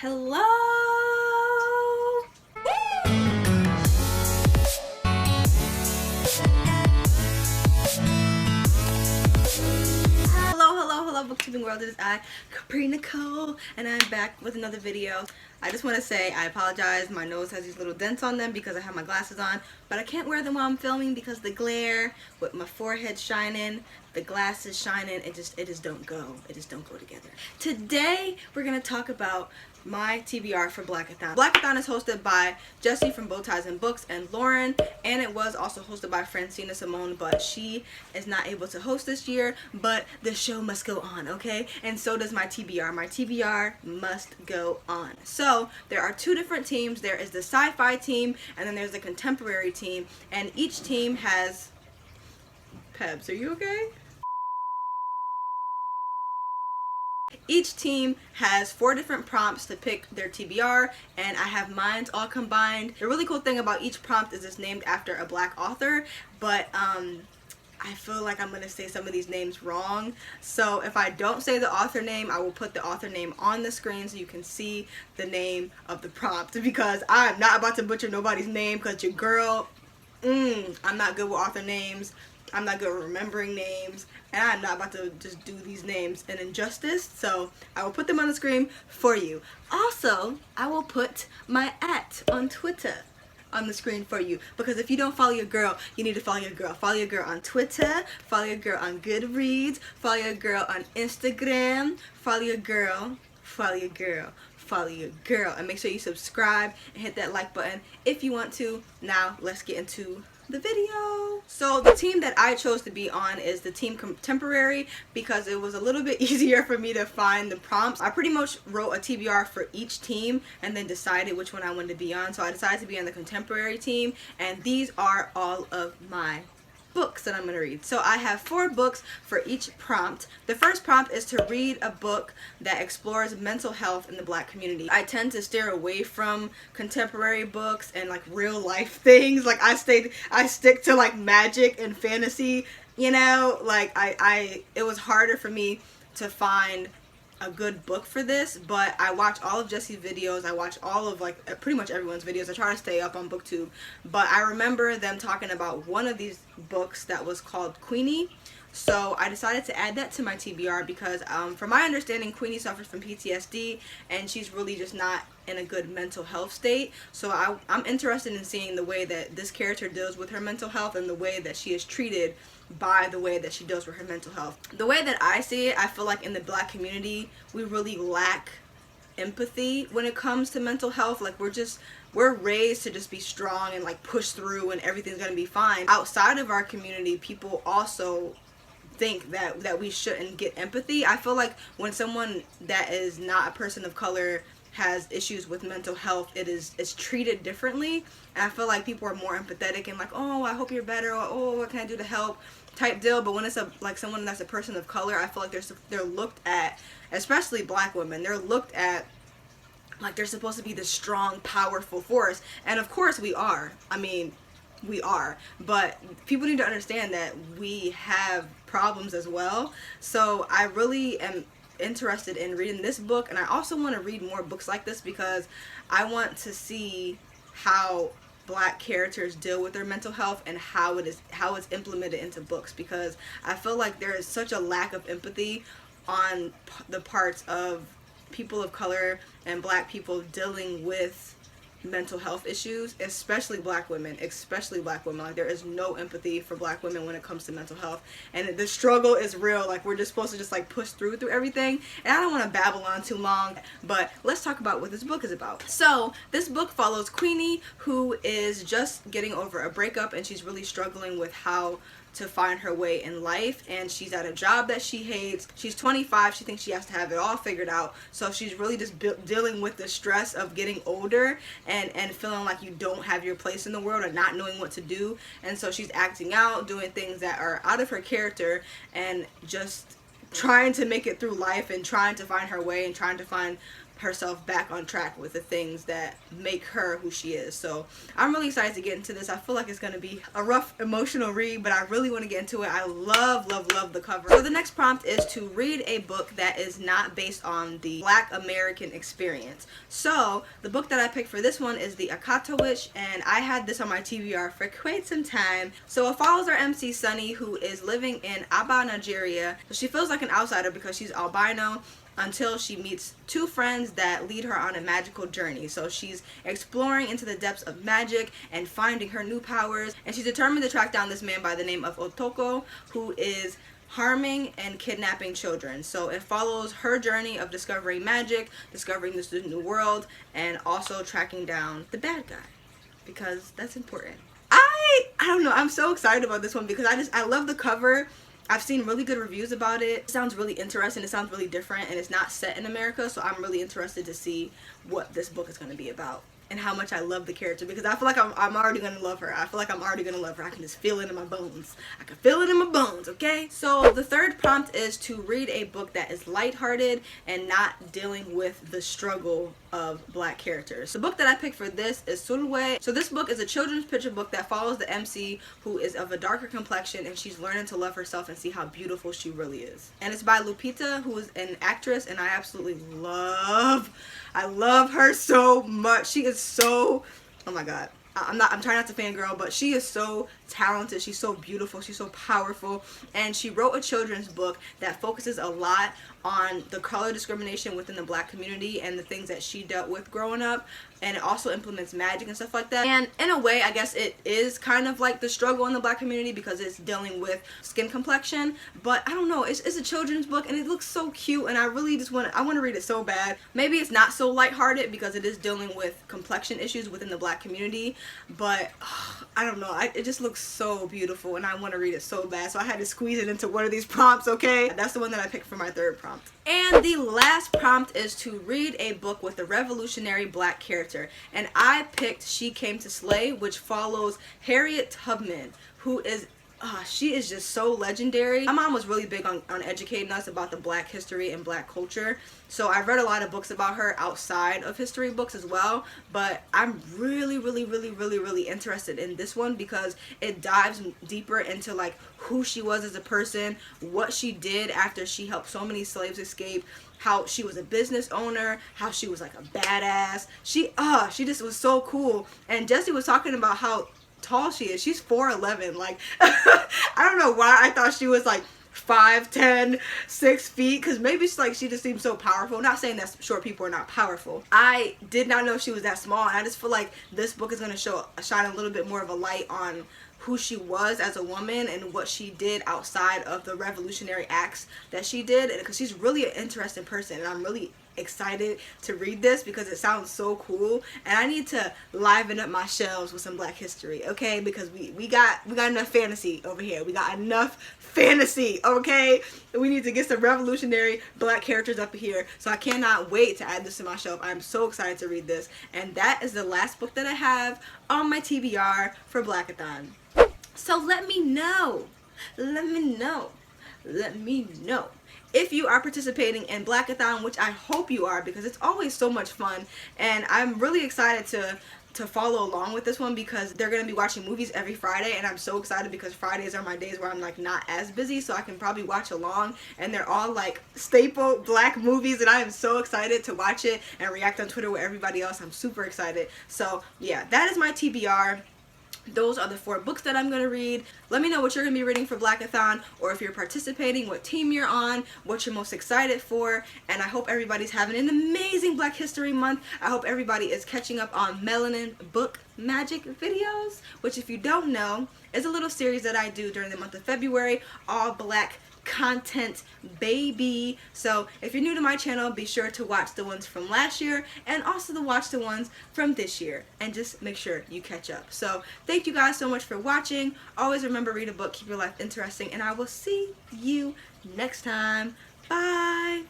Hello! Hello, booktubing world. It is I, Capri Nicole, and I'm back with another video. I just want to say I apologize. My nose has these little dents on them because I have my glasses on, but I can't wear them while I'm filming because the glare with my forehead shining, the glasses shining, it just don't go. It just don't go together. Today we're gonna talk about my TBR for Blackathon. Blackathon is hosted by Jessie from Bow Ties and Books and Lauren, and it was also hosted by Francina Simone, but she is not able to host this year, but the show must go on, okay? And so does my TBR. My TBR must go on. So there are two different teams. There is the sci-fi team, and then there's the contemporary team, and each team has... Pebs, are you okay? Each team has 4 different prompts to pick their TBR, and I have mine all combined. The really cool thing about each prompt is it's named after a Black author, but I feel like I'm going to say some of these names wrong. So if I don't say the author name, I will put the author name on the screen so you can see the name of the prompt, because I'm not about to butcher nobody's name, because your girl, I'm not good with author names. I'm not good at remembering names, and I'm not about to just do these names an injustice, so I will put them on the screen for you. Also, I will put my @ on Twitter on the screen for you, because if you don't follow your girl, you need to follow your girl. Follow your girl on Twitter, follow your girl on Goodreads, follow your girl on Instagram, follow your girl, follow your girl, follow your girl, and make sure you subscribe and hit that like button if you want to. Now, let's get into the video. So the team that I chose to be on is the team contemporary, because it was a little bit easier for me to find the prompts. I pretty much wrote a TBR for each team and then decided which one I wanted to be on. So I decided to be on the contemporary team, and these are all of my books that I'm going to read. So I have 4 books for each prompt. The first prompt is to read a book that explores mental health in the Black community. I tend to steer away from contemporary books and like real life things. Like I stick to like magic and fantasy, you know, like it was harder for me to find a good book for this, but I watch all of Jessie's videos. I watch all of like pretty much everyone's videos. I try to stay up on BookTube, but I remember them talking about one of these books that was called Queenie. So I decided to add that to my TBR because from my understanding, Queenie suffers from PTSD, and she's really just not in a good mental health state. So I'm interested in seeing the way that this character deals with her mental health and the way that she is treated by the way that she deals with her mental health. The way that I see it, I feel like in the Black community, we really lack empathy when it comes to mental health. Like we're raised to just be strong and like push through and everything's gonna be fine. Outside of our community, people also think that we shouldn't get empathy. I feel like when someone that is not a person of color has issues with mental health, it's treated differently, and I feel like people are more empathetic and like, oh, I hope you're better, or oh, what can I do to help type deal. But when it's like someone that's a person of color, I feel like they're looked at, especially Black women, they're looked at like they're supposed to be this strong, powerful force, and of course we are. I mean, we are, but people need to understand that we have problems as well. So I really am interested in reading this book, and I also want to read more books like this because I want to see how Black characters deal with their mental health and how it's implemented into books, because I feel like there is such a lack of empathy on the parts of people of color and Black people dealing with mental health issues, especially Black women. Like there is no empathy for Black women when it comes to mental health, and the struggle is real. Like we're just supposed to just like push through everything, and I don't want to babble on too long, but let's talk about what this book is about. So this book follows Queenie, who is just getting over a breakup, and she's really struggling with how to find her way in life, and she's at a job that she hates. She's 25. She thinks she has to have it all figured out, so she's really just dealing with the stress of getting older and feeling like you don't have your place in the world and not knowing what to do. And so she's acting out, doing things that are out of her character, and just trying to make it through life and trying to find her way and trying to find herself back on track with the things that make her who she is. So I'm really excited to get into this. I feel like it's going to be a rough emotional read, but I really want to get into it. I love the cover. So the next prompt is to read a book that is not based on the Black American experience. So the book that I picked for this one is The Akata Witch, and I had this on my TBR for quite some time. So it follows our MC Sunny, who is living in Aba, Nigeria. So she feels like an outsider because she's albino, until she meets two friends that lead her on a magical journey. So she's exploring into the depths of magic and finding her new powers, and she's determined to track down this man by the name of Otoko, who is harming and kidnapping children. So it follows her journey of discovering magic, discovering this new world, and also tracking down the bad guy, because that's important. I don't know, I'm so excited about this one because I love the cover. I've seen really good reviews about it. It sounds really interesting. It sounds really different, and it's not set in America, so I'm really interested to see what this book is going to be about and how much I love the character, because I feel like I'm already going to love her. I feel like I'm already going to love her. I can just feel it in my bones. I can feel it in my bones, okay? So the third prompt is to read a book that is lighthearted and not dealing with the struggle of Black characters. The book that I picked for this is Surwe. So this book is a children's picture book that follows the MC, who is of a darker complexion, and she's learning to love herself and see how beautiful she really is. And it's by Lupita, who is an actress, and I absolutely love her so much. She is so, oh my god, I'm trying not to fangirl, but she is so talented. She's so beautiful. She's so powerful. And she wrote a children's book that focuses a lot on the color discrimination within the Black community and the things that she dealt with growing up. And it also implements magic and stuff like that. And in a way, I guess it is kind of like the struggle in the Black community because it's dealing with skin complexion. But I don't know, it's a children's book and it looks so cute, and I really just want to read it so bad. Maybe it's not so lighthearted because it is dealing with complexion issues within the Black community. But I don't know, it just looks so beautiful and I want to read it so bad. So I had to squeeze it into one of these prompts, okay? That's the one that I picked for my third prompt. And the last prompt is to read a book with a revolutionary Black character. And I picked She Came to Slay, which follows Harriet Tubman, who is she is just so legendary. My mom was really big on educating us about the Black history and Black culture. So I read a lot of books about her outside of history books as well. But I'm really interested in this one because it dives deeper into like who she was as a person, what she did after she helped so many slaves escape, how she was a business owner, how she was like a badass. She just was so cool. And Jessie was talking about how tall she is. She's 4'11". Like I don't know why I thought she was like 5'10", 6 feet, because maybe it's like she just seems so powerful. Not saying that short people are not powerful. I did not know she was that small, and I just feel like this book is going to shine a little bit more of a light on who she was as a woman and what she did outside of the revolutionary acts that she did, because she's really an interesting person, and I'm really excited to read this because it sounds so cool, and I need to liven up my shelves with some Black history, okay? Because we got enough fantasy over here. We got enough fantasy, okay? We need to get some revolutionary Black characters up here. So I cannot wait to add this to my shelf. I'm so excited to read this. And that is the last book that I have on my TBR for Blackathon. So let me know if you are participating in Blackathon, which I hope you are, because it's always so much fun. And I'm really excited to follow along with this one because they're going to be watching movies every Friday, and I'm so excited because Fridays are my days where I'm like not as busy, so I can probably watch along, and they're all like staple Black movies, and I am so excited to watch it and react on Twitter with everybody else. I'm super excited. So yeah, that is my TBR. Those are the 4 books that I'm going to read. Let me know what you're going to be reading for Blackathon, or if you're participating, what team you're on, what you're most excited for. And I hope everybody's having an amazing Black History Month. I hope everybody is catching up on Melanin book magic videos, which, if you don't know, is a little series that I do during the month of February, all Black content, baby. So if you're new to my channel, be sure to watch the ones from last year and also to watch the ones from this year, and just make sure you catch up. So thank you guys so much for watching. Always remember, read a book, keep your life interesting, and I will see you next time. Bye.